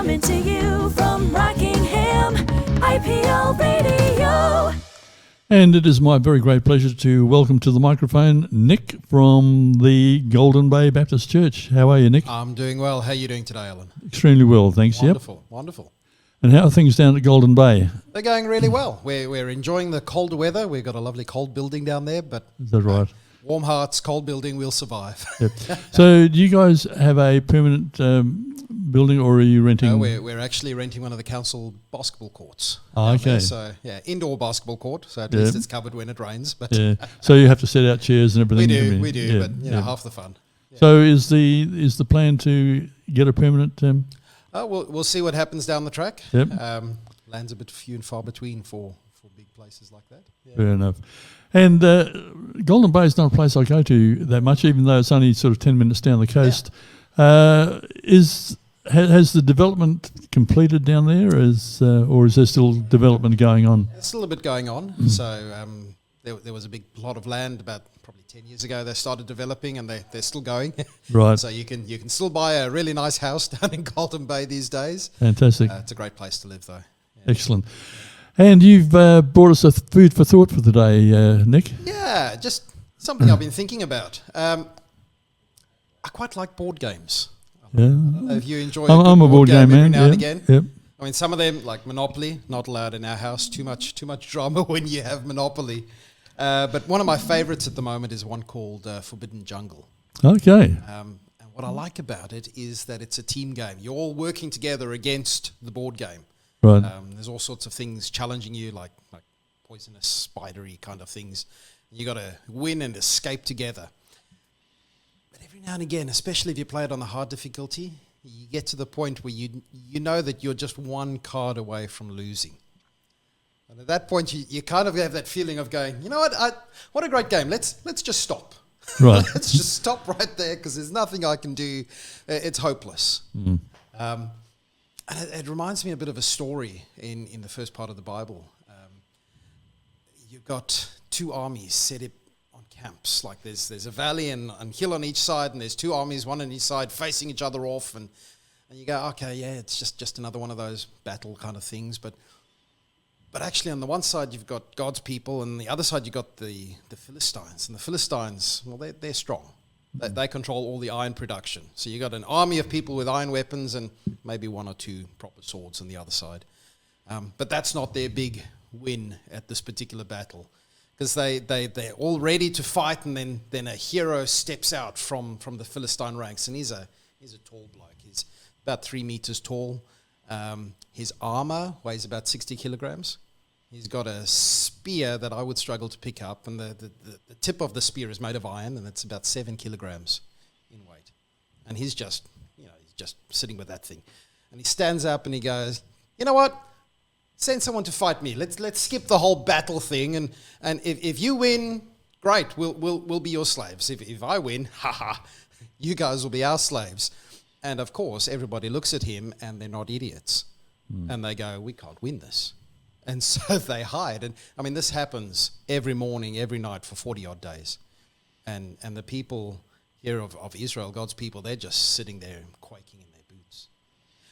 Coming to you from Rockingham, IPL Radio. And it is my very great pleasure to welcome to the microphone Nick from the Golden Bay Baptist Church. How are you, Nick? I'm doing well. How are you doing today, Alan? Extremely well, thanks. Wonderful, wonderful. And how are things down at Golden Bay? They're going really well. We're enjoying the colder weather. We've got a lovely cold building down there, but Is that right? Warm hearts, cold building, we'll survive. Yep. So do you guys have a permanent building, or are you renting? No, we're actually renting one of the council basketball courts. Oh, okay. So, yeah, indoor basketball court, so at least it's covered when it rains. But Yeah. So you have to set out chairs and everything. we do, Yeah, but you know, half the fun. Yeah. So is the plan to get a permanent? We'll see what happens down the track. Yep. Land's a bit few and far between for big places like that. Yeah. Fair enough. And Golden Bay is not a place I go to that much, even though it's only sort of 10 minutes down the coast. Yeah. Has the development completed down there, or is there still development going on? There's still a bit going on. So there was a big plot of land about probably 10 years ago. They started developing, and they're still going. Right. So you can still buy a really nice house down in Golden Bay these days. Fantastic. It's a great place to live, though. Yeah. Excellent. And you've brought us a food for thought for today, Nick. Yeah, just something I've been thinking about. I quite like board games. Yeah. I don't know if you enjoy I'm a board game man. every now and again. Yep. I mean, some of them, like Monopoly, not allowed in our house. Too much drama when you have Monopoly. But one of my favourites at the moment is one called Forbidden Jungle. Okay. And what I like about it is that it's a team game. You're all working together against the board game. Right. There's all sorts of things challenging you, like poisonous, spidery kind of things. You got to win and escape together. But every now and again, especially if you play it on the hard difficulty, you get to the point where you know that you're just one card away from losing. And at that point, you kind of have that feeling of going, you know what a great game. Let's just stop. Right. Let's just stop right there because there's nothing I can do. It's hopeless. Mm. And it reminds me a bit of a story in the first part of the Bible. You've got two armies set up on camps. Like there's a valley and hill on each side, and there's two armies, one on each side, facing each other off. And you go, okay, yeah, it's just another one of those battle kind of things. But actually on the one side you've got God's people, and the other side you've got the Philistines. And the Philistines, well, they're strong. They control all the iron production. So you got an army of people with iron weapons and maybe one or two proper swords on the other side. But that's not their big win at this particular battle, because they're all ready to fight, and then a hero steps out from the Philistine ranks, and he's a tall bloke. He's about 3 meters tall. His armor weighs about 60 kilograms. He's got a spear that I would struggle to pick up, and the tip of the spear is made of iron, and it's about 7 kilograms in weight. And he's just sitting with that thing. And he stands up and he goes, you know what? Send someone to fight me. Let's skip the whole battle thing, and if you win, great, we'll be your slaves. If I win, you guys will be our slaves. And of course, everybody looks at him, and they're not idiots. And they go, we can't win this. And so they hide. And I mean, this happens every morning, every night for 40-odd days. And the people here of Israel, God's people, they're just sitting there quaking in their boots.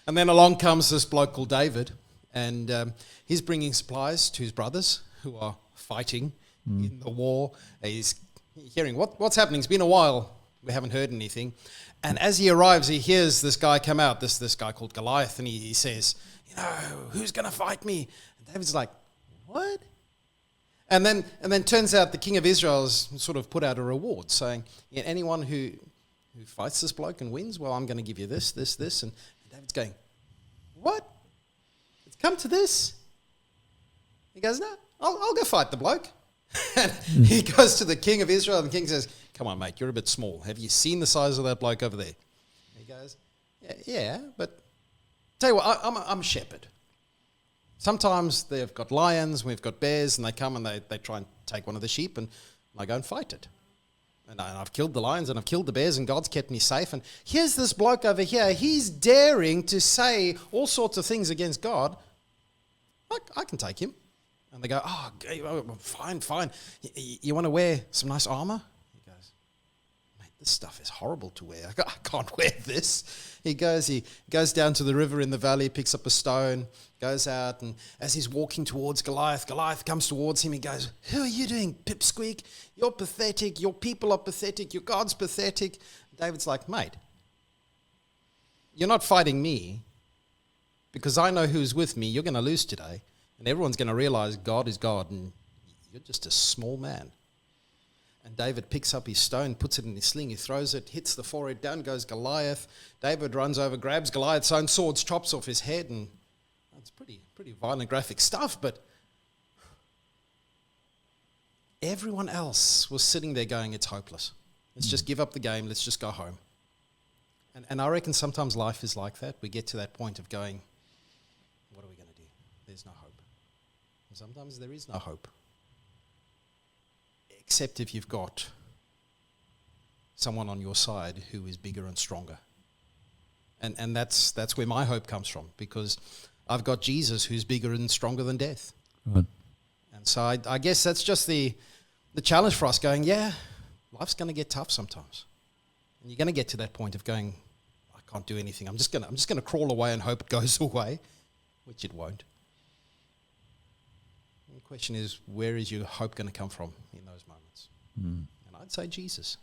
And then along comes this bloke called David, and he's bringing supplies to his brothers who are fighting in the war. He's hearing, what's happening? It's been a while. We haven't heard anything. And as he arrives, he hears this guy come out, this guy called Goliath, and he says, who's going to fight me? David's like, what? And then turns out the king of Israel has sort of put out a reward saying, anyone who fights this bloke and wins, well, I'm going to give you this. And David's going, what? It's come to this? He goes, no, I'll go fight the bloke. And he goes to the king of Israel, and the king says, come on, mate, you're a bit small. Have you seen the size of that bloke over there? And he goes, yeah, but tell you what, I'm a shepherd. Sometimes they've got lions, we've got bears, and they come and they try and take one of the sheep, and I go and fight it. And I've killed the lions and I've killed the bears, and God's kept me safe. And here's this bloke over here, he's daring to say all sorts of things against God. I can take him. And they go, fine. You want to wear some nice armor? He goes, mate, this stuff is horrible to wear. I can't wear this. He goes down to the river in the valley, picks up a stone, goes out, and as he's walking towards Goliath comes towards him. He goes, "Who are you doing, pipsqueak? You're pathetic. Your people are pathetic. Your God's pathetic." David's like, "Mate, you're not fighting me because I know who's with me. You're going to lose today, and everyone's going to realize God is God, and you're just a small man." And David picks up his stone, puts it in his sling, he throws it, hits the forehead, down goes Goliath. David runs over, grabs Goliath's own swords, chops off his head, and it's pretty violent, graphic stuff, but everyone else was sitting there going, "It's hopeless. Let's just give up the game, let's just go home." And I reckon sometimes life is like that. We get to that point of going, what are we going to do? There's no hope. And sometimes there is no hope. Except if you've got someone on your side who is bigger and stronger. And that's where my hope comes from, because I've got Jesus who's bigger and stronger than death. Right. And so I guess that's just the challenge for us, going, yeah, life's going to get tough sometimes. And you're going to get to that point of going, I can't do anything. I'm just going to crawl away and hope it goes away, which it won't. The question is, where is your hope going to come from in those moments? And I'd say Jesus.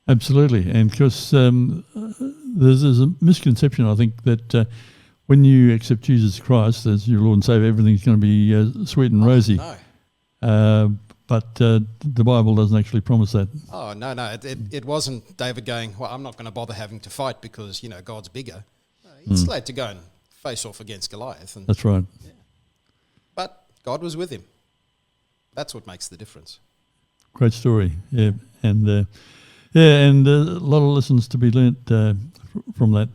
Absolutely. And because there's a misconception, I think, that when you accept Jesus Christ as your Lord and Savior, everything's going to be sweet and rosy. No. But the Bible doesn't actually promise that. Oh, no. It wasn't David going, well, I'm not going to bother having to fight because, God's bigger. No, he's glad to go and face off against Goliath. And that's right. Yeah. But God was with him. That's what makes the difference. Great story. Yeah. And and a lot of lessons to be learnt from that.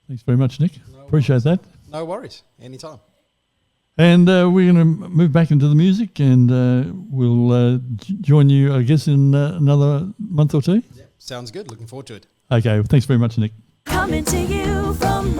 Thanks very much, Nick. No Appreciate that. No worries. Anytime. And we're going to move back into the music, and we'll join you, I guess, in another month or two. Yeah, sounds good. Looking forward to it. Okay. Well, thanks very much, Nick. Coming to you from